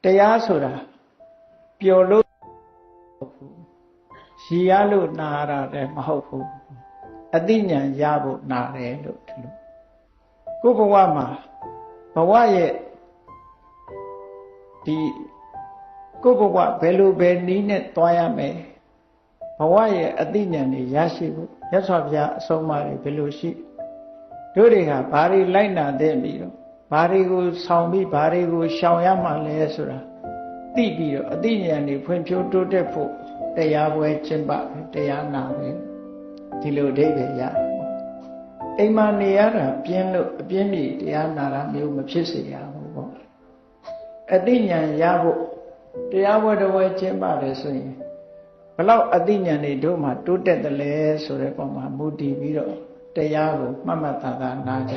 တရားဆိုတာပျော်လို့ရည်ရလို့နာရတာလည်းမဟုတ်ဘူးအသိဉာဏ်ရဖို့နာတယ်လို့ဒီလိုကိုယ်ဘဝမှာဘဝရဲ့ဒီကိုယ်ဘဝဘယ်လိုပဲနည်းနဲ့တွားရမယ်ဘဝရဲ့အသိဉာဏ်တွေရရှိဖို့မြတ်စွာဘုရားအဆုံးအမတွေဘယ်လိုရှိတို့တွေကဘာတွေလိုက်နာတဲ့ပြီးတော့ဘာတွေကိုဆောင်ပြီးဘာတွေကိုရှောင်ရမှလဲဆိုတာသိပြီးတော့အသိဉာဏ်တွေဖွံ့ဖြိုးတိုးတက်ဖို့တရားပွဲကျင့်ပတရားနာပဲဒီလိုအဓိပ္ပာယ်ရတယ်အိမ်မှာနေရတာပြင်းလို့အပြင်းပြေတရားနာတာမျိုးမဖြစ်စေရဘူးပေါ့အသိဉာဏ်ရဖို့တရားပွဲတစ်ပွဲကျင့်ပါတယ်ဆိုရင်ဘလောက်အသိဉာဏ်တွေတို့မှတိုးတက်တယ်လဲဆိုတဲ့ပုံမှာမူတည်ပြီးတော့တရားကိုမှတ်မှတ်သားသားနားကြ